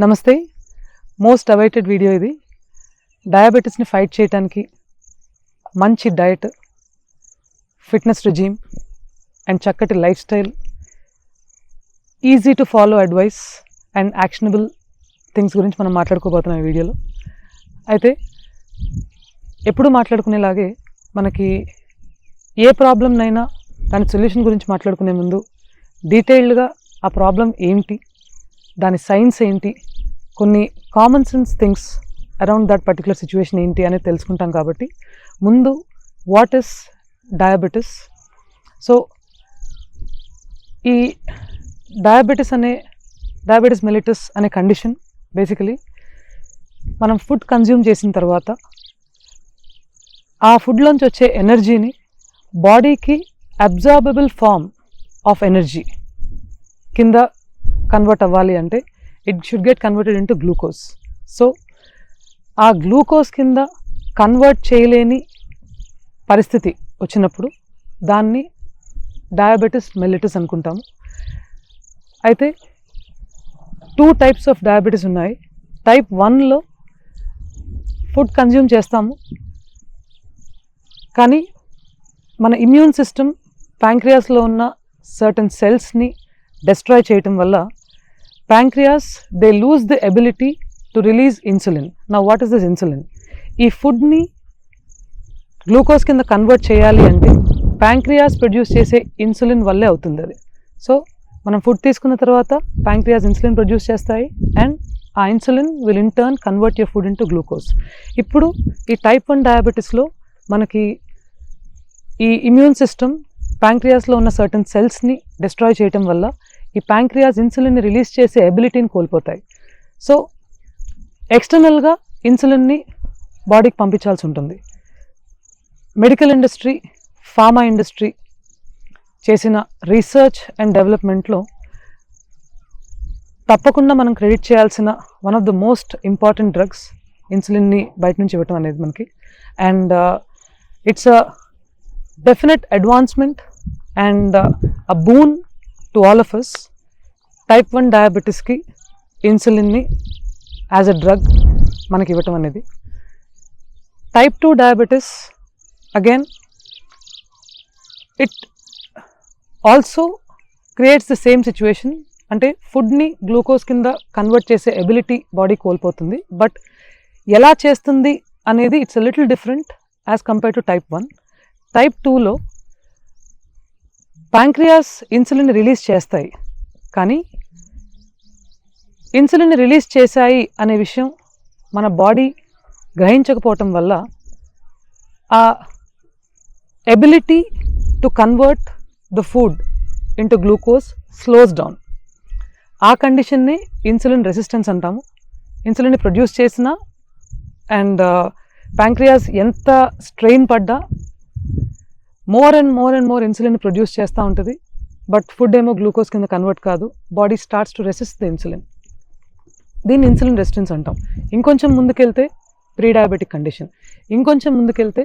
నమస్తే. Most awaited video ఇది. డయాబెటీస్ని fight చేయడానికి మంచి డయట్, ఫిట్నెస్ రెజీమ్ అండ్ చక్కటి life style, easy to follow advice and actionable things గురించి మనం మాట్లాడుకోబోతున్నాం ఈ వీడియోలో. అయితే ఎప్పుడు మాట్లాడుకునేలాగే మనకి ఏ ప్రాబ్లంనైనా దాని సొల్యూషన్ గురించి మాట్లాడుకునే ముందు డీటెయిల్డ్గా ఆ ప్రాబ్లం ఏంటి, దాని సైన్స్ ఏంటి, కొన్ని common sense things around that particular situation ఏంటి అనేది తెలుసుకుంటాం. కాబట్టి ముందు వాట్ ఇస్ డయాబెటీస్. సో ఈ డయాబెటీస్ మెలిటస్ అనే కండిషన్ బేసికలీ మనం ఫుడ్ కన్జ్యూమ్ చేసిన తర్వాత ఆ ఫుడ్లోంచి వచ్చే ఎనర్జీని బాడీకి అబ్జార్బబుల్ ఫామ్ ఆఫ్ ఎనర్జీ కింద కన్వర్ట్ అవ్వాలి అంటే it should get converted into glucose. So ఆ గ్లూకోజ్ కింద కన్వర్ట్ చేయలేని పరిస్థితి వచ్చినప్పుడు దాన్ని డయాబెటీస్ మెలిటస్ అనుకుంటాము. అయితే 2 టైప్స్ ఆఫ్ డయాబెటీస్ ఉన్నాయి. టైప్ 1లో ఫుడ్ కన్జ్యూమ్ చేస్తాము, కానీ మన ఇమ్యూన్ సిస్టమ్ ప్యాంక్రియాస్లో ఉన్న సర్టన్ సెల్స్ని డెస్ట్రాయ్ చేయటం వల్ల pancreas they lose the ability to release insulin. Now what is this insulin? ఈ ఫుడ్ని గ్లూకోజ్ కింద కన్వర్ట్ చేయాలి అంటే ప్యాంక్రియాస్ ప్రొడ్యూస్ చేసే ఇన్సులిన్ వల్లే అవుతుంది అది. సో మనం ఫుడ్ తీసుకున్న తర్వాత ప్యాంక్రియాస్ ఇన్సులిన్ ప్రొడ్యూస్ చేస్తాయి అండ్ ఆ insulin will in turn convert your food into glucose. ఇప్పుడు ఈ టైప్ 1 డయాబెటీస్లో మనకి ఈ ఇమ్యూన్ సిస్టమ్ ప్యాంక్రియాస్లో ఉన్న సర్టన్ సెల్స్ని డిస్ట్రాయ్ చేయటం వల్ల ఈ ప్యాంక్రియాస్ ఇన్సులిన్ని రిలీజ్ చేసే ఎబిలిటీని కోల్పోతాయి. సో ఎక్స్టర్నల్గా ఇన్సులిన్ని బాడీకి పంపించాల్సి ఉంటుంది. మెడికల్ ఇండస్ట్రీ, ఫార్మా ఇండస్ట్రీ చేసిన రీసెర్చ్ అండ్ డెవలప్మెంట్లో తప్పకుండా మనం క్రెడిట్ చేయాల్సిన one of the most important drugs ఇన్సులిన్ని బయట నుంచి ఇవ్వటం అనేది మనకి. And it's a definite advancement and a boon to all of us. Type 1 డయాబెటీస్కి ఇన్సులిన్ని యాజ్ అ డ్రగ్ మనకి ఇవ్వటం అనేది. Type 2 diabetes again it also creates the same situation. అంటే ఫుడ్ని గ్లూకోజ్ కింద కన్వర్ట్ చేసే ఎబిలిటీ బాడీ కోల్పోతుంది, బట్ ఎలా చేస్తుంది అనేది it's a little different as compare to type 1. Type 2లో ప్యాంక్రియాస్ ఇన్సులిన్ రిలీజ్ చేస్తాయి, కానీ ఇన్సులిన్ రిలీజ్ చేశాయి అనే విషయం మన బాడీ గ్రహించకపోవటం వల్ల ఆ ability to convert the food into glucose slows down. ఆ కండిషన్ని ఇన్సులిన్ రెసిస్టెన్స్ అంటాము. ఇన్సులిన్ని ప్రొడ్యూస్ చేసిన అండ్ ప్యాంక్రియాస్ ఎంత స్ట్రెయిన్ పడ్డా more and more insulin produce చేస్తూ ఉంటుంది, బట్ ఫుడ్ ఏమో గ్లూకోజ్ కింద కన్వర్ట్ కాదు. Body starts to resist the insulin. దీన్ని ఇన్సులిన్ రెసిస్టెన్స్ అంటాం. ఇంకొంచెం ముందుకెళ్తే ప్రీ డయాబెటిక్ కండిషన్, ఇంకొంచెం ముందుకెళ్తే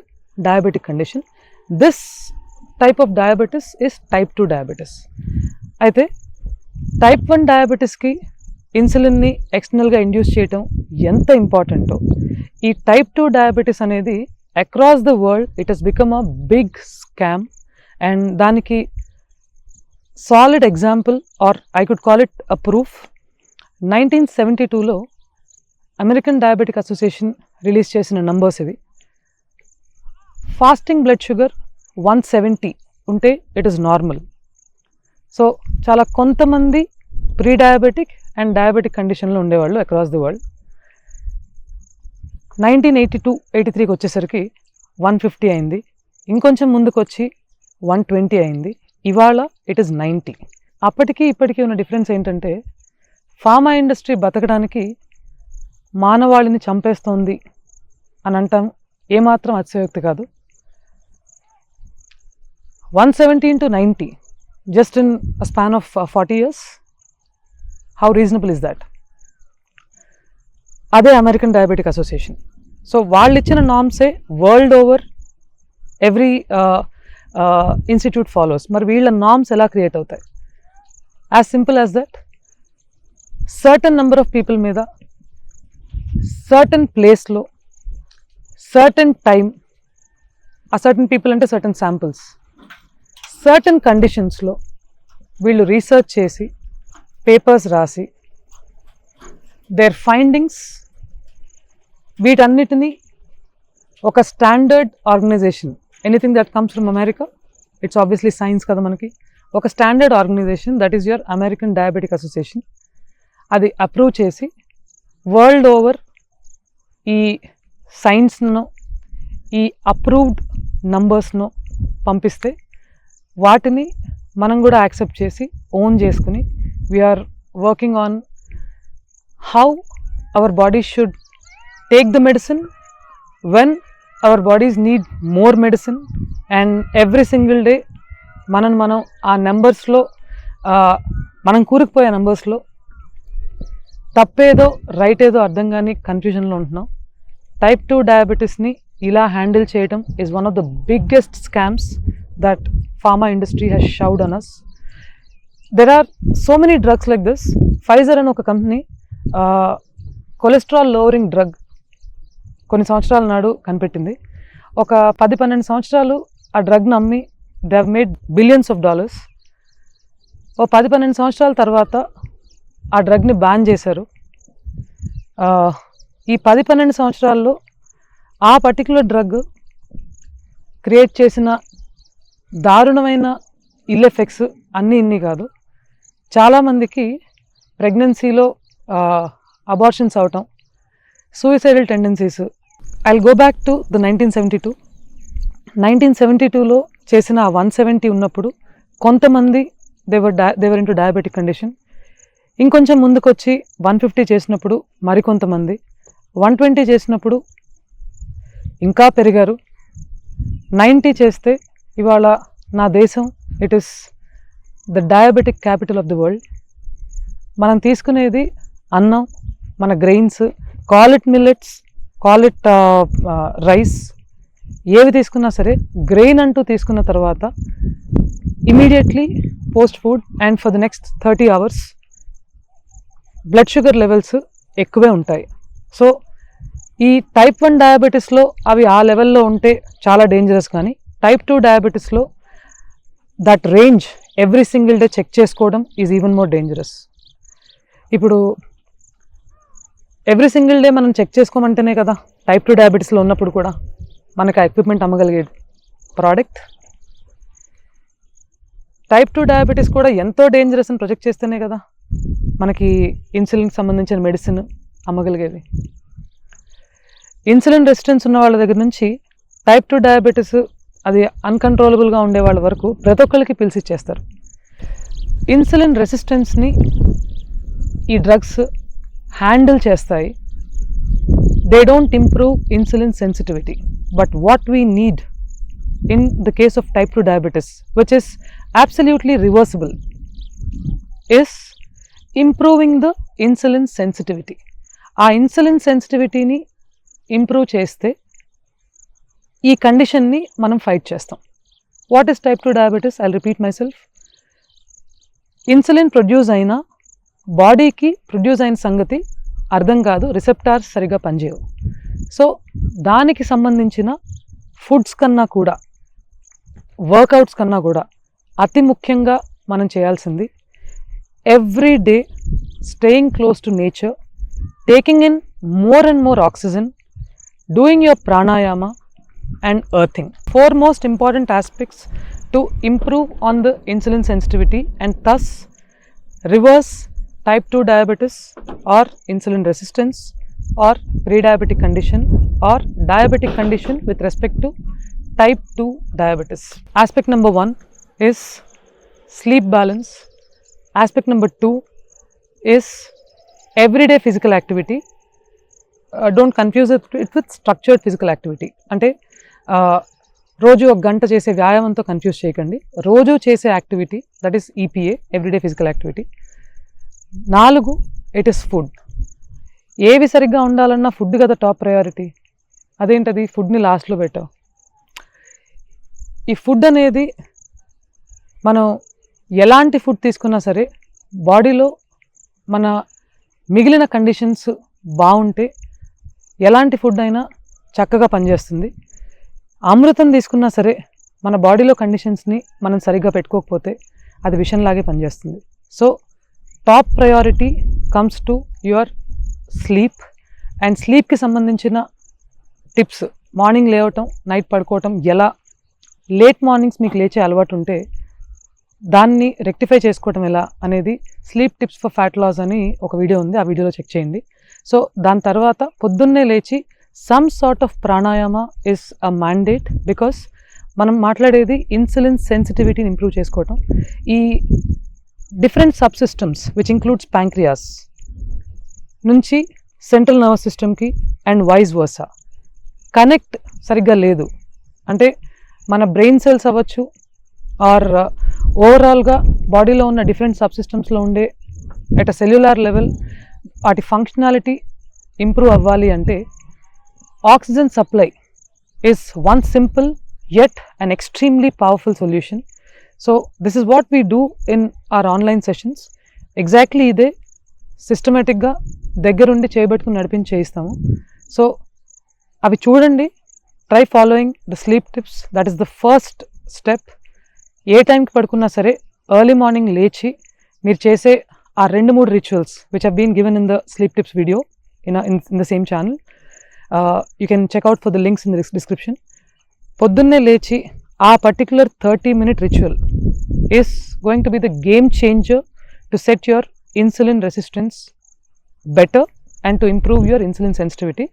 diabetic condition. This type of diabetes is type 2 diabetes. అయితే టైప్ 1 డయాబెటీస్కి ఇన్సులిన్ని ఎక్స్టర్నల్గా ఇండ్యూస్ చేయటం ఎంత ఇంపార్టెంటో, ఈ టైప్ 2 డయాబెటీస్ అనేది across the world it has become a big scam. And దానికి solid example or I could call it a proof 1972లో అమెరికన్ డయాబెటిక్ అసోసియేషన్ రిలీజ్ చేసిన నంబర్స్ ఇవి. ఫాస్టింగ్ బ్లడ్ షుగర్ 170 ఉంటే ఇట్ ఈస్ నార్మల్. సో చాలా కొంతమంది pre diabetic and diabetic కండిషన్లో ఉండేవాళ్ళు across the world. 1982-83కి వచ్చేసరికి 150 అయింది, ఇంకొంచెం ముందుకు వచ్చి 120 అయింది, ఇవాళ ఇట్ ఈస్ 90. అప్పటికి ఇప్పటికీ ఉన్న డిఫరెన్స్ ఏంటంటే ఫార్మా ఇండస్ట్రీ బతకడానికి మానవాళిని చంపేస్తోంది అని అంటాం. ఏమాత్రం అతిశయోక్తి కాదు. 170 into 90 just in a span of 40 years. How reasonable is that? అదే అమెరికన్ డయాబెటిక్ అసోసియేషన్. సో వాళ్ళు ఇచ్చిన నామ్సే world over every institute follows. మరి వీళ్ళ నామ్స్ ఎలా క్రియేట్ అవుతాయి? As simple as that. Certain number of people మీద సర్టన్ ప్లేస్లో సర్టన్ టైం, ఆ సర్టన్ పీపుల్ అంటే సర్టన్ శాంపుల్స్, సర్టన్ కండిషన్స్లో వీళ్ళు రీసెర్చ్ చేసి పేపర్స్ రాసి దేర్ ఫైండింగ్స్ వీటన్నిటినీ ఒక standard organisation, anything that comes from America, it's obviously science కదా మనకి, ఒక standard organisation that is your American diabetic association, అది అప్రూవ్ చేసి వరల్డ్ ఓవర్ ఈ సైన్స్ను, ఈ అప్రూవ్డ్ నంబర్స్ను పంపిస్తే వాటిని మనం కూడా యాక్సెప్ట్ చేసి ఓన్ చేసుకుని we are working on how our body should take the medicine when our bodies need more medicine, and every single day మనం ఆ నెంబర్స్లో మనం కూరుకుపోయే నెంబర్స్లో తప్పేదో రైట్ ఏదో అర్థం కానీ కన్ఫ్యూజన్లో ఉంటున్నాం. టైప్ 2 డయాబెటీస్ని ఇలా హ్యాండిల్ చేయడం is one of the biggest scams that pharma industry has showered on us. There are so many drugs like this. Pfizer అని ఒక కంపెనీ కొలెస్ట్రాల్ లోవరింగ్ డ్రగ్ కొన్ని సంవత్సరాల నాడు కనిపెట్టింది. ఒక 10-12 సంవత్సరాలు ఆ డ్రగ్ను అమ్మి they have made billions of dollars. ఓ 10-12 సంవత్సరాల తర్వాత ఆ డ్రగ్ని బ్యాన్ చేశారు. ఈ 10-12 సంవత్సరాల్లో ఆ పర్టికులర్ డ్రగ్ క్రియేట్ చేసిన దారుణమైన ఇల్ ఎఫెక్ట్స్ ఇన్ని కాదు. చాలామందికి ప్రెగ్నెన్సీలో అబార్షన్స్ అవటం, suicidal tendencies. I will go back to the 1972లో చేసిన 170 ఉన్నప్పుడు కొంతమంది దేవర్ ఇంటూ డయాబెటిక్ కండిషన్. ఇంకొంచెం ముందుకొచ్చి 150 చేసినప్పుడు మరికొంతమంది, 120 చేసినప్పుడు ఇంకా పెరిగారు, 90 చేస్తే ఇవాళ నా దేశం it is the diabetic capital of the world. మనం తీసుకునేది అన్నం, మన grains, call it millets, call it rice, ఏవి తీసుకున్నా సరే గ్రెయిన్ అంటూ తీసుకున్న తర్వాత immediately post food and for the next 30 hours blood sugar levels ఎక్కువే ఉంటాయి. సో ఈ టైప్ 1 డయాబెటీస్లో అవి ఆ లెవెల్లో ఉంటే చాలా డేంజరస్, కానీ టైప్ 2 డయాబెటీస్లో that range every single day check చేసుకోవడం ఈజ్ ఈవెన్ మోర్ డేంజరస్. ఇప్పుడు ఎవ్రీ సింగిల్ డే మనం చెక్ చేసుకోమంటేనే కదా టైప్ 2 డయాబెటీస్లో ఉన్నప్పుడు కూడా మనకు ఆ ఎక్విప్మెంట్ అమ్మగలిగేది ప్రోడక్ట్. టైప్ 2 డయాబెటీస్ కూడా ఎంతో డేంజరస్ అని ప్రొజెక్ట్ చేస్తేనే కదా మనకి ఇన్సులిన్కి సంబంధించిన మెడిసిన్ అమ్మగలిగేది. ఇన్సులిన్ రెసిస్టెన్స్ ఉన్న వాళ్ళ దగ్గర నుంచి టైప్ 2 డయాబెటీస్ అది అన్కంట్రోలబుల్గా ఉండే వాళ్ళ వరకు ప్రతి ఒక్కరికి పిల్స్ ఇచ్చేస్తారు. ఇన్సులిన్ రెసిస్టెన్స్ని ఈ డ్రగ్స్ హ్యాండిల్ చేస్తాయి. They don't improve insulin sensitivity, but what we need in the case of type 2 diabetes, which is absolutely reversible, is improving the insulin sensitivity. ఆ ఇన్సులిన్ సెన్సిటివిటీని ఇంప్రూవ్ చేస్తే ఈ కండిషన్ని మనం ఫైట్ చేస్తాం. What is type 2 diabetes? I repeat my self. Insulin produce అయినా బాడీకి produce అయిన సంగతి అర్థం కాదు, రిసెప్టార్స్ సరిగా పనిచేయవు. సో దానికి సంబంధించిన ఫుడ్స్ కన్నా కూడా, వర్కౌట్స్ కన్నా కూడా అతి ముఖ్యంగా మనం చేయాల్సింది every day staying close to nature, taking in more and more oxygen, doing your pranayama and earthing. 4 most important aspects to improve on the insulin sensitivity and thus reverse type 2 diabetes or insulin resistance or pre-diabetic condition or diabetic condition with respect to type 2 diabetes. Aspect number 1 is sleep balance. Aspect number 2 is everyday physical activity. Don't confuse it with structured physical activity. అంటే రోజు 1 గంట చేసే వ్యాయామంతో confuse చేయకండి. రోజు చేసే activity, that is EPA, everyday physical activity. 4, it is food. ఏవి సరిగ్గా ఉండాలన్నా ఫుడ్ కదా టాప్ ప్రయారిటీ. అదేంటది ఫుడ్ని లాస్ట్లో పెట్టావు? ఈ ఫుడ్ అనేది మనం ఎలాంటి ఫుడ్ తీసుకున్నా సరే బాడీలో మన మిగిలిన కండిషన్స్ బాగుంటే ఎలాంటి ఫుడ్ అయినా చక్కగా పనిచేస్తుంది. అమృతం తీసుకున్నా సరే మన బాడీలో కండిషన్స్ని మనం సరిగ్గా పెట్టుకోకపోతే అది విషంలాగే పనిచేస్తుంది. So top priority comes to your sleep. And స్లీప్కి సంబంధించిన టిప్స్, మార్నింగ్ లేవటం, నైట్ పడుకోవటం, ఎలా లేట్ మార్నింగ్స్ మీకు లేచే అలవాటు ఉంటే దాన్ని రెక్టిఫై చేసుకోవటం ఎలా అనేది sleep tips for fat loss అని ఒక వీడియో ఉంది, ఆ వీడియోలో చెక్ చేయండి. సో దాని తర్వాత పొద్దున్నే లేచి some sort of pranayama is a mandate, because మనం మాట్లాడేది ఇన్సులిన్ సెన్సిటివిటీని ఇంప్రూవ్ చేసుకోవటం. ఈ different sub systems which includes pancreas నుంచి సెంట్రల్ నర్వస్ సిస్టమ్కి అండ్ వైస్ వర్సా కనెక్ట్ సరిగ్గా లేదు అంటే మన బ్రెయిన్ సెల్స్ అవ్వచ్చు ఆర్ ఓవరాల్గా బాడీలో ఉన్న డిఫరెంట్ సబ్ సిస్టమ్స్లో ఉండే ఎట్ అ సెల్యులార్ లెవెల్ వాటి ఫంక్షనాలిటీ ఇంప్రూవ్ అవ్వాలి అంటే oxygen supply is one simple yet an extremely powerful solution. So this is what we do in our online sessions. Exactly ఇదే సిస్టమేటిక్గా దగ్గరుండి చేయబెట్టుకుని నడిపించి చేయిస్తాము. సో అవి చూడండి, try following the sleep tips. That is the first step. ఏ టైంకి పడుకున్నా సరే ఎర్లీ మార్నింగ్ లేచి మీరు చేసే ఆ 2-3 rituals which have been given in the sleep tips video in the same channel. You can check out for the links in the description. పొద్దున్నే లేచి ఆ particular 30-minute ritual is going to be the game changer to set your insulin resistance better and to improve your insulin sensitivity.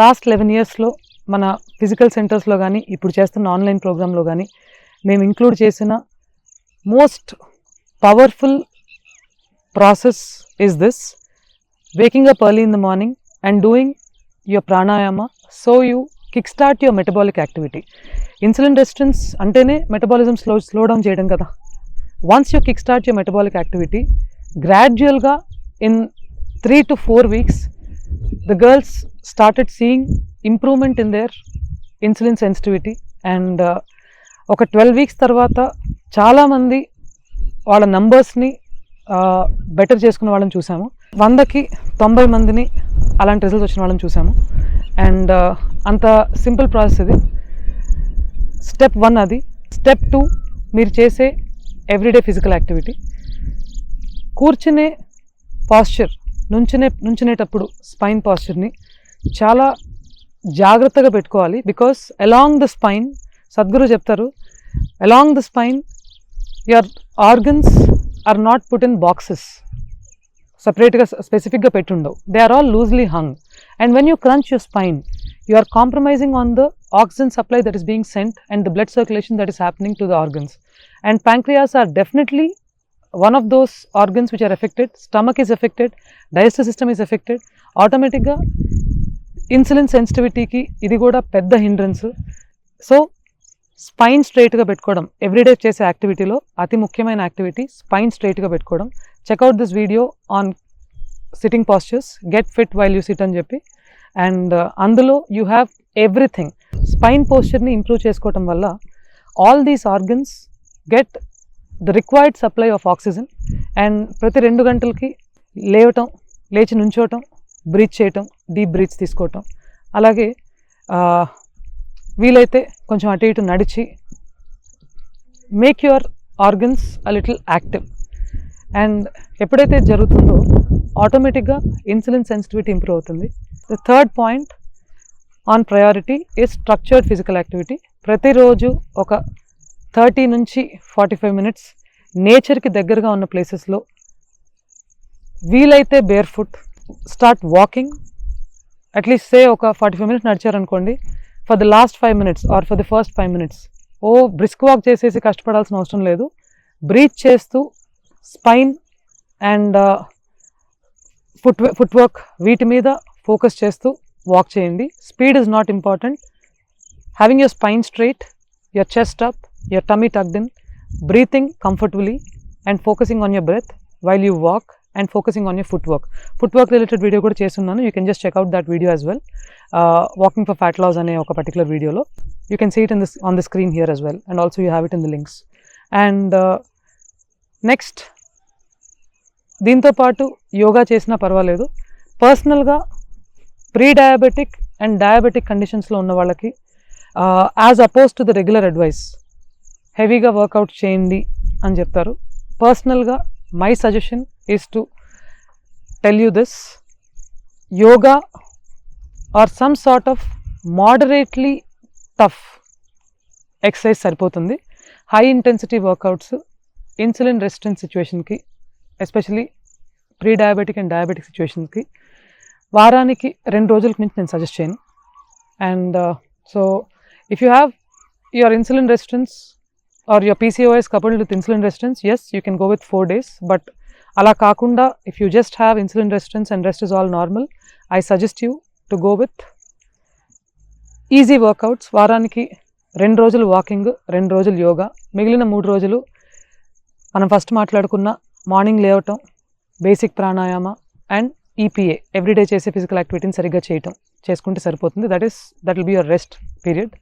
Last 11 yearsలో మన physical సెంటర్స్లో కానీ ఇప్పుడు చేస్తున్న online ప్రోగ్రాంలో కానీ మేము ఇంక్లూడ్ చేసిన most powerful process is this: waking up early in the morning and doing your pranayama so you kickstart your metabolic activity. Insulin resistance antene metabolism slow down cheyadam kada. Once you kickstart your metabolic activity, gradual ga in 3 to 4 weeks the girls started seeing improvement in their insulin sensitivity and oka 12 weeks tarvata chaala mandi vaalla numbers ni better చేసుకున్న వాళ్ళని చూసాము. 100కి 90 మందిని అలాంటి results వచ్చిన వాళ్ళని చూసాము. And అంత simple process ఇది. స్టెప్ 1 అది. స్టెప్ 2 మీరు చేసే ఎవ్రీడే ఫిజికల్ యాక్టివిటీ. కూర్చునే పాస్చర్, నుంచునేటప్పుడు స్పైన్ పాస్చర్ని చాలా జాగ్రత్తగా పెట్టుకోవాలి. Because along the spine, Sadhguru చెప్తారు, along the spine your organs are not put in boxes separately specific ga pettundao. They are all loosely hung, and when you crunch your spine you are compromising on the oxygen supply that is being sent and the blood circulation that is happening to the organs. And pancreas are definitely one of those organs which are affected. Stomach is affected, digestive system is affected. Automatic ga insulin sensitivity ki idi kuda pedda hindrance. So spine స్ట్రైట్గా పెట్టుకోవడం everyday చేసే యాక్టివిటీలో అతి ముఖ్యమైన activity spine స్ట్రైట్గా పెట్టుకోవడం. Check out this video on sitting postures, get fit while you sit అని చెప్పి. And అందులో యూ హ్యావ్ ఎవ్రీథింగ్. స్పైన్ పోస్చర్ని ఇంప్రూవ్ చేసుకోవటం వల్ల all these organs get the required supply of oxygen. And ప్రతి 2 గంటలకి లేవటం, లేచి నుంచోవటం, బ్రీత్ చేయటం, డీప్ బ్రీత్స్ తీసుకోవటం, అలాగే వీలైతే కొంచెం అటు ఇటు నడిచి make your organs a little active. And ఎప్పుడైతే జరుగుతుందో ఆటోమేటిక్గా ఇన్సులిన్ సెన్సిటివిటీ ఇంప్రూవ్ అవుతుంది. The third point on priority is structured physical activity. ప్రతిరోజు ఒక 30 నుంచి 45 minutes నేచర్కి దగ్గరగా ఉన్న ప్లేసెస్లో, వీలైతే bare foot, start walking. At least say ఒక 45 minutes నడిచారనుకోండి, for the last 5 minutes or for the first 5 minutes brisk walk చేసేసి కష్టపడాల్సిన అవసరం లేదు. బ్రీత్ చేస్తూ స్పైన్ అండ్ ఫుట్ వర్క్ వీటి మీద ఫోకస్ చేస్తూ వాక్ చేయండి. Speed is not important. Having your spine straight, your chest up, your tummy tucked in, breathing comfortably and focusing on your breath while you walk and focusing on your footwork. Footwork related video kuda chestunnanu. You can just check out that video as well. Walking for fat loss ane oka particular video lo you can see it on the screen here as well, and also you have it in the links. And next దీంతో పాటు యోగా చేసినా పర్వాలేదు. పర్సనల్గా pre diabetic and diabetic కండిషన్స్లో ఉన్న వాళ్ళకి as opposed to the regular advice హెవీగా workout చేయండి అని చెప్తారు. పర్సనల్గా my suggestion is to tell you this: yoga or some sort of moderately tough exercise సరిపోతుంది. High intensity workouts insulin resistant సిచ్యువేషన్కి, especially pre diabetic and diabetic సిచ్యువేషన్కి వారానికి 2 రోజులకు మించి నేను సజెస్ట్ చేయను. And so if you have your insulin resistance or your PCOS coupled with insulin resistance, yes, you can go with 4 days. But అలా కాకుండా if you just have insulin resistance and rest is all normal, I suggest you to go with easy workouts. వారానికి 2 రోజులు walking, 2 రోజులు యోగా, మిగిలిన 3 రోజులు మనం first మాట్లాడుకున్న morning లేవటం, basic pranayama and EPA everyday చేసే ఫిజికల్ యాక్టివిటీని సరిగ్గా చేసుకుంటే సరిపోతుంది. That will be your rest period.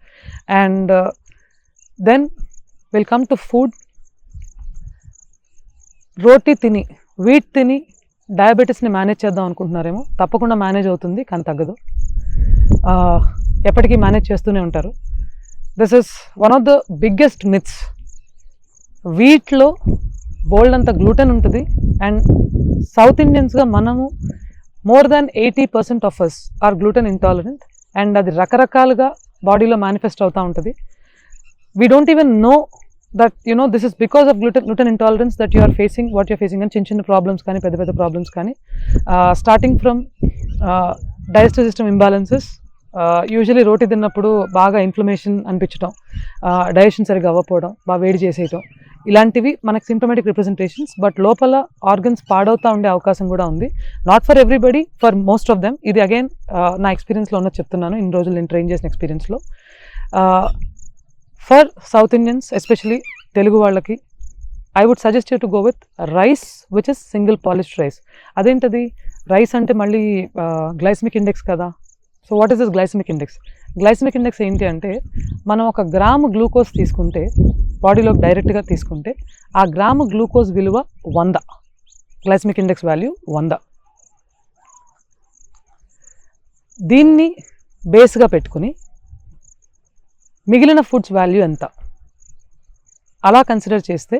And then will come to food. రోటీ తిని, వీట్ తిని డయాబెటీస్ని మేనేజ్ చేద్దాం అనుకుంటున్నారేమో, తప్పకుండా మేనేజ్ అవుతుంది, కానీ తగ్గదు. ఎప్పటికీ మేనేజ్ చేస్తూనే ఉంటారు. This is one of the biggest myths. వీట్లో బోల్డ్ అంత గ్లూటెన్ ఉంటుంది. అండ్ సౌత్ ఇండియన్స్గా మనము more than 80% of us are gluten intolerant. And అది రకరకాలుగా బాడీలో మేనిఫెస్ట్ అవుతూ ఉంటుంది. We don't even know that this is because of gluten intolerance that you are facing what you are facing, and చిన్న problems కానీ పెద్ద ప్రాబ్లమ్స్ కానీ, starting from digestive system imbalances, usually రోటీ తిన్నప్పుడు బాగా ఇన్ఫ్లమేషన్ అనిపించడం, డైజెషన్ సరిగ్గా అవ్వకపోవడం, బాగా వేడి చేసేయటం, ఇలాంటివి మనకు సింప్టమాటిక్ రిప్రజెంటేషన్స్. బట్ లోపల ఆర్గన్స్ పాడవుతూ ఉండే అవకాశం కూడా ఉంది. Not for everybody, for most of them. ఇది అగైన్ నా ఎక్స్పీరియన్స్లో ఉన్నది చెప్తున్నాను, ఇన్ని రోజులు నేను ట్రైన్ చేసిన ఎక్స్పీరియన్స్లో. For South Indians, especially Telugu వాళ్ళకి, I would suggest you to go with rice which is single polished rice. అదేంటది రైస్ అంటే మళ్ళీ గ్లైసమిక్ ఇండెక్స్ కదా. So what is this glycemic index? Glycemic index ఏంటి అంటే, మనం 1 గ్రాము గ్లూకోజ్ తీసుకుంటే, బాడీలోకి డైరెక్ట్గా తీసుకుంటే, ఆ గ్రాము గ్లూకోజ్ విలువ 100. Glycaemic index value 100. దీన్ని బేస్గా పెట్టుకుని మిగిలిన ఫుడ్స్ వాల్యూ ఎంత అలా కన్సిడర్ చేస్తే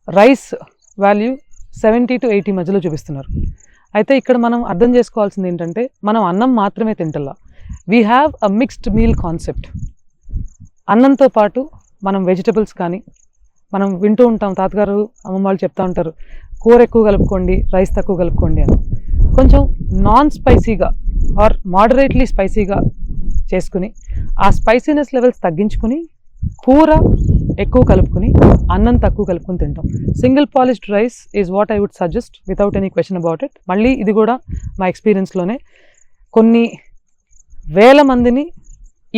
రైస్ వాల్యూ 70 to 80 మధ్యలో చూపిస్తున్నారు. అయితే ఇక్కడ మనం అర్థం చేసుకోవాల్సింది ఏంటంటే, మనం అన్నం మాత్రమే తింటల్లా. We have a mixed meal concept. అన్నంతో పాటు మనం వెజిటబుల్స్ కానీ, మనం వింటూ ఉంటాం, తాతగారు అమ్మమ్మ వాళ్ళు చెప్తూ ఉంటారు, కూర ఎక్కువ కలుపుకోండి, రైస్ తక్కువ కలుపుకోండి అని. కొంచెం నాన్ స్పైసీగా ఆర్ మోడరేట్లీ స్పైసీగా చేసుకుని, ఆ స్పైసీనెస్ లెవెల్స్ తగ్గించుకుని, కూర ఎక్కువ కలుపుకుని, అన్నం తక్కువ కలుపుకుని తింటాం. Single polished rice is what I would suggest without any question about it. మళ్ళీ ఇది కూడా మా ఎక్స్పీరియన్స్లోనే కొన్ని వేల మందిని,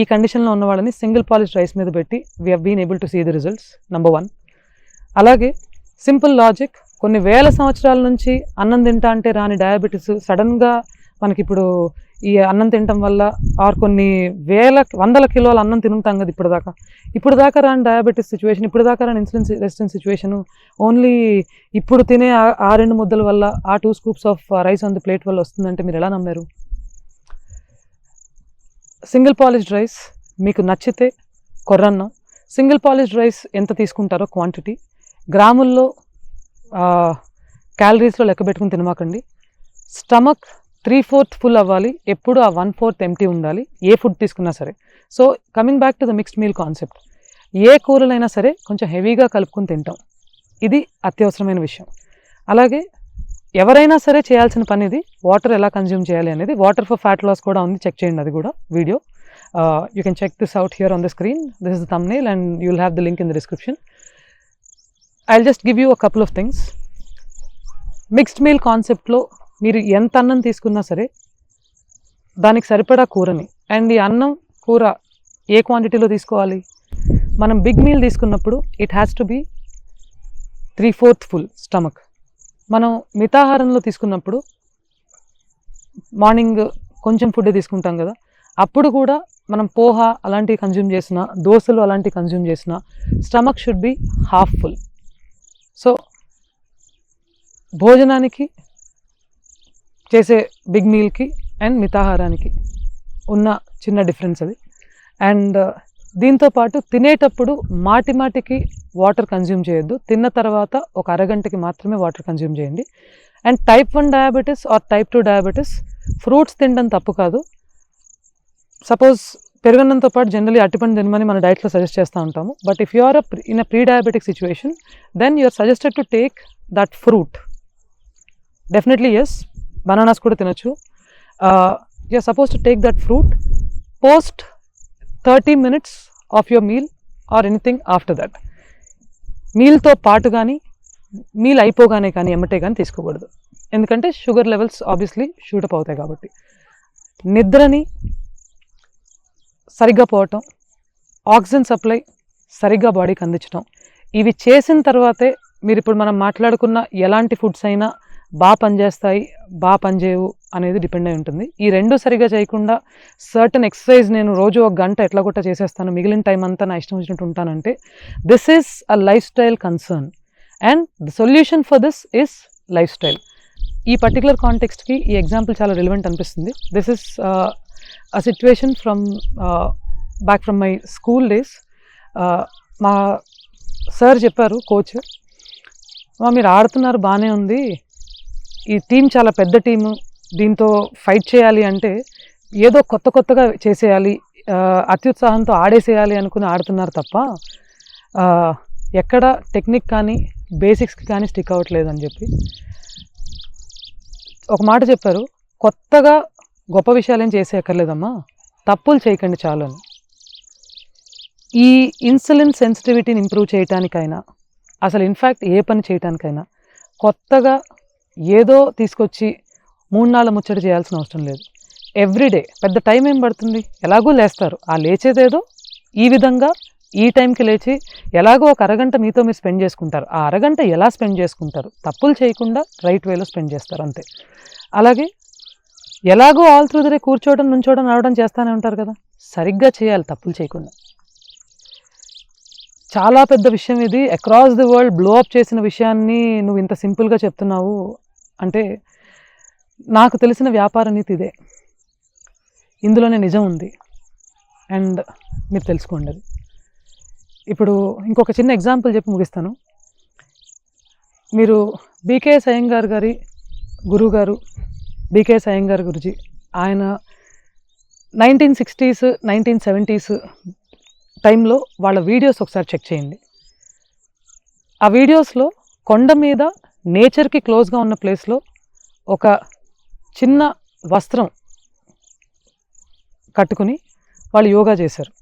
ఈ కండిషన్లో ఉన్న వాళ్ళని సింగిల్ పాలిష్డ్ రైస్ మీద పెట్టి we have been able to see the results, number 1. అలాగే సింపుల్ లాజిక్, కొన్ని వేల సంవత్సరాల నుంచి అన్నం తింటా అంటే రాని డయాబెటీస్ సడన్గా మనకి ఇప్పుడు ఈ అన్నం తినటం వల్ల, ఆర్ కొన్ని వందల కిలోల అన్నం తింటాం కదా ఇప్పుడు దాకా రాని డయాబెటీస్ సిచ్యువేషన్, ఇప్పుడు దాకా రాని ఇన్సులిన్ రెసిస్టెన్స్ సిచ్యువేషన్, ఓన్లీ ఇప్పుడు తినే ఆ 2 ముద్దల వల్ల, ఆ 2 scoops of rice on the plate వల్ల వస్తుందంటే మీరు ఎలా నమ్మారు? సింగిల్ పాలిష్డ్ రైస్ మీకు నచ్చితే కొర్రన్నం. సింగిల్ పాలిష్డ్ రైస్ ఎంత తీసుకుంటారో క్వాంటిటీ గ్రాముల్లో, క్యాలరీస్లో లెక్క పెట్టుకుని తినమాకండి. స్టమక్ 3/4 ఫుల్ అవ్వాలి, ఎప్పుడు ఆ 1/4 ఎంటీ ఉండాలి, ఏ ఫుడ్ తీసుకున్నా సరే. So coming back to the mixed meal concept, ఏ కూరలైనా సరే కొంచెం హెవీగా కలుపుకొని తింటాం, ఇది అత్యవసరమైన విషయం. అలాగే ఎవరైనా సరే చేయాల్సిన పని ఇది, వాటర్ ఎలా కన్జ్యూమ్ చేయాలి అనేది. వాటర్ ఫర్ ఫ్యాట్ లాస్ కూడా ఉంది, చెక్ చేయండి, అది కూడా video. You can check this out here on the screen. This is the thumbnail and you will have the link in the description. I will just give you a couple of things. Mixed meal కాన్సెప్ట్లో మీరు ఎంత అన్నం తీసుకున్నా సరే దానికి సరిపడా కూరని, and ఈ అన్నం కూర ఏ క్వాంటిటీలో తీసుకోవాలి? మనం బిగ్ మీల్ తీసుకున్నప్పుడు it has to be 3/4 full stomach. మనం మితాహారంలో తీసుకున్నప్పుడు మార్నింగ్ కొంచెం ఫుడ్ తీసుకుంటాం కదా, అప్పుడు కూడా మనం పోహ అలాంటివి కన్జ్యూమ్ చేసిన, దోశలు అలాంటివి కన్జ్యూమ్ చేసిన, stomach should be half full. So భోజనానికి చేసే బిగ్ మీల్కి అండ్ మితాహారానికి ఉన్న చిన్న డిఫరెన్స్ అది. అండ్ దీంతోపాటు తినేటప్పుడు మాటికి వాటర్ కన్జ్యూమ్ చేయొద్దు. తిన్న తర్వాత ఒక అరగంటకి మాత్రమే వాటర్ కన్జ్యూమ్ చేయండి. And type 1 diabetes or type 2 diabetes fruits తినడం తప్పు కాదు. సపోజ్ పెరుగన్నంతో పాటు జనరలీ అరటిపండు తినమని మన డైట్లో సజెస్ట్ చేస్తూ ఉంటాము. But if you are in a pre diabetic situation then you are suggested to take that fruit. Definitely yes, bananas కూడా తినొచ్చు. You are suppose to take that fruit post 30 minutes of your meal or anything after that. మీల్తో పాటు కానీ meal అయిపోగానే కానీ ఎమ్మటే కానీ తీసుకోకూడదు. ఎందుకంటే షుగర్ లెవెల్స్ ఆబ్వియస్లీ షూటప్ అవుతాయి కాబట్టి. నిద్రని సరిగ్గా పోవటం, ఆక్సిజన్ సప్లై సరిగ్గా బాడీకి అందించడం, ఇవి చేసిన తర్వాతే మీరు ఇప్పుడు మనం మాట్లాడుకున్న ఎలాంటి ఫుడ్స్ అయినా బాగా పనిచేస్తాయి, బాగా పనిచేయవు అనేది డిపెండ్ అయి ఉంటుంది. ఈ రెండు సరిగ్గా చేయకుండా సర్టన్ ఎక్సర్సైజ్ నేను రోజు 1 గంట ఎట్లా కొట్ట చేసేస్తాను, మిగిలిన టైం అంతా నా ఇష్టం వచ్చినట్టు ఉంటానంటే this is a life style concern and the solution for this is life style. ఈ పర్టికులర్ కాంటెక్స్ట్కి ఈ ఎగ్జాంపుల్ చాలా రిలవెంట్ అనిపిస్తుంది. This is a situation back from my school days. మా సార్ చెప్పారు, కోచ్, మీరు ఆడుతున్నారు బాగానే ఉంది, ఈ టీం చాలా పెద్ద టీము, దీంతో ఫైట్ చేయాలి అంటే ఏదో కొత్తగా చేసేయాలి, అత్యుత్సాహంతో ఆడేసేయాలి అనుకుని ఆడుతున్నారు తప్ప ఎక్కడ టెక్నిక్ కానీ బేసిక్స్కి కానీ స్టిక్ అవ్వట్లేదు అని చెప్పి ఒక మాట చెప్పారు. కొత్తగా గొప్ప విషయాలేం చేసేయక్కర్లేదమ్మా, తప్పులు చేయకండి చాలు అని. ఈ ఇన్సులిన్ సెన్సిటివిటీని ఇంప్రూవ్ చేయటానికైనా, అసలు ఇన్ఫ్యాక్ట్ ఏ పని చేయటానికైనా కొత్తగా ఏదో తీసుకొచ్చి 3-4 ముచ్చట చేయాల్సిన అవసరం లేదు. ఎవ్రీడే పెద్ద టైం ఏం పడుతుంది, ఎలాగో లేస్తారు, ఆ లేచేదేదో ఈ విధంగా ఈ టైంకి లేచి ఎలాగో ఒక అరగంట మీతో మీరు స్పెండ్ చేసుకుంటారు. ఆ అరగంట ఎలా స్పెండ్ చేసుకుంటారు, తప్పులు చేయకుండా రైట్ వేలో స్పెండ్ చేస్తారు అంతే. అలాగే ఎలాగో ఆల్ త్రూ ద డే కూర్చోవడం, నుంచోవడం, నడవడం చేస్తూనే ఉంటారు కదా, సరిగ్గా చేయాలి తప్పులు చేయకుండా. చాలా పెద్ద విషయం ఇది, across the world blow up చేసిన విషయాన్ని నువ్వు ఇంత సింపుల్గా చెప్తున్నావు అంటే నాకు తెలిసిన వ్యాపార నీతి ఇదే, ఇందులోనే నిజం ఉంది అండ్ మీరు తెలుసుకోండి అది. ఇప్పుడు ఇంకొక చిన్న ఎగ్జాంపుల్ చెప్పి ముగిస్తాను. మీరు బీకేఎస్ అయ్యంగార్ గారి గురువు గారు బీకేఎస్ అయ్యంగార్ గురుజీ, ఆయన 1960s 1970s టైంలో వాళ్ళ వీడియోస్ ఒకసారి చెక్ చేయండి. ఆ వీడియోస్లో కొండ మీద నేచర్కి క్లోజ్గా ఉన్న ప్లేస్లో ఒక చిన్న వస్త్రం కట్టుకుని వాళ్ళు యోగా చేశారు.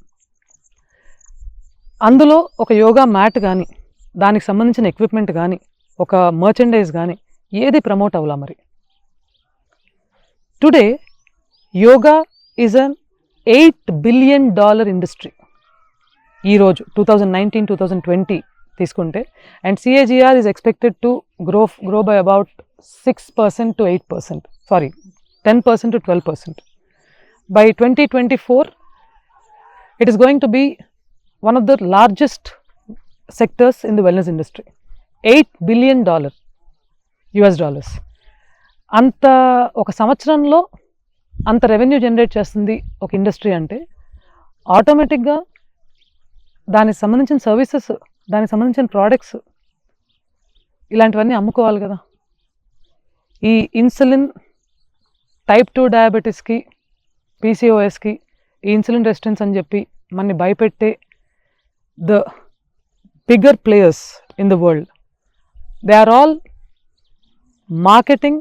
అందులో ఒక యోగా మ్యాట్ కానీ, దానికి సంబంధించిన ఎక్విప్మెంట్ కానీ, ఒక మర్చెండైజ్ కానీ ఏది ప్రమోట్ అవ్వలా. మరి today yoga is an $8 billion industry. ఈరోజు 2019-2020 తీసుకుంటే, and CAGR is expected to grow by about 6% to 8%, sorry 10% to 12%. By 2024 it is going to be one of the largest sectors in the wellness industry. $8 billion US dollars. అంత ఒక సంవత్సరంలో అంత revenue generate చేస్తుంది ఒక industry అంటే ఆటోమేటిక్గా దానికి సంబంధించిన సర్వీసెస్, దానికి సంబంధించిన ప్రోడక్ట్స్ ఇలాంటివన్నీ అమ్ముకోవాలి కదా. ఈ ఇన్సులిన్, టైప్ 2 డయాబెటీస్కి, PCOSకి ఈ ఇన్సులిన్ రెసిస్టెన్స్ అని చెప్పి మనని భయపెట్టే the bigger players in the world, they are all marketing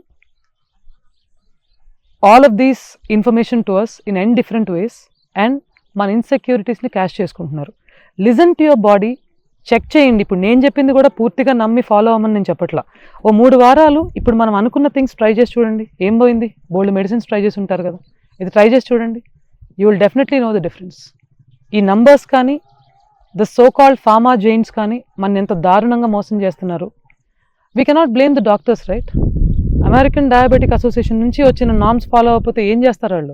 all of these information to us in n different ways and మన ఇన్సెక్యూరిటీస్ని క్యాష్ చేసుకుంటున్నారు. Listen to your body, check చేయండి. ఇప్పుడు నేను చెప్పింది కూడా పూర్తిగా నమ్మి ఫాలో అవ్వమని నేను చెప్పట్లా. ఓ 3 వారాలు ఇప్పుడు మనం అనుకున్న థింగ్స్ ట్రై చేసి చూడండి, ఏం పోయింది. బోల్డ్ మెడిసిన్స్ ట్రై చేసి ఉంటారు కదా, ఇది ట్రై చేసి చూడండి, you will definitely know the difference. ఈ నంబర్స్ కానీ, the so called pharma Giants కానీ మన ఎంత దారుణంగా మోసం చేస్తున్నారు. We cannot blame the doctors, right? American diabetic association నుంచి వచ్చిన నామ్స్ ఫాలో అవ్వకపోతే ఏం చేస్తారు వాళ్ళు?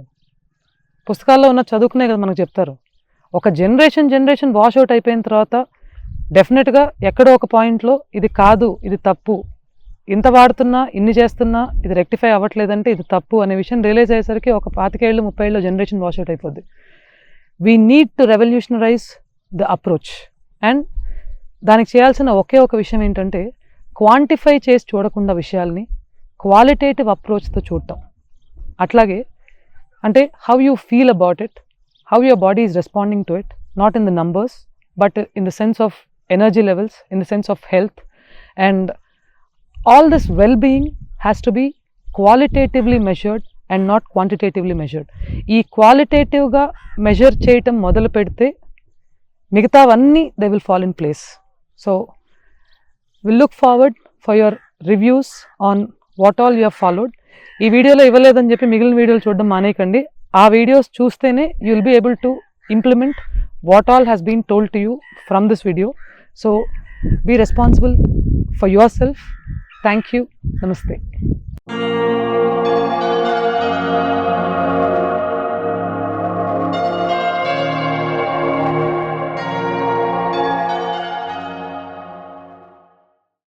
పుస్తకాల్లో ఉన్న చదువుకునే కదా మనకు చెప్తారు. ఒక జనరేషన్ వాష్ అవుట్ అయిపోయిన తర్వాత డెఫినెట్గా ఎక్కడో ఒక పాయింట్లో ఇది కాదు, ఇది తప్పు ఇంత వాడుతున్నా ఇన్ని చేస్తున్నా ఇది రెక్టిఫై అవ్వట్లేదంటే ఇది తప్పు అనే విషయం రియలైజ్ అయ్యేసరికి ఒక 25 ఏళ్ళు 30 ఏళ్ళు జనరేషన్ వాష్అవుట్ అయిపోద్ది. We need to revolutionarize the approach. And దానికి చేయాల్సిన ఒకే ఒక విషయం ఏంటంటే క్వాంటిఫై చేసి చూడకుండా విషయాల్ని క్వాలిటేటివ్ అప్రోచ్తో చూడటం. అట్లాగే అంటే how you feel about it, how your body is responding to it, not in the numbers but in the sense of energy levels, in the sense of health. And all this well-being has to be qualitatively measured and not quantitatively measured. ఈ క్వాలిటేటివ్గా measure చేయటం మొదలు పెడితే మిగతావన్నీ they will fall in place. So we'll look forward for your reviews on what all you have followed. ఈ వీడియోలో ఇవ్వలేదని చెప్పి మిగిలిన వీడియోలు చూడడం మానేయకండి. ఆ వీడియోస్ చూస్తేనే you will be able to implement what all has been told to you from this video. So be responsible for yourself. Thank you. Namaste.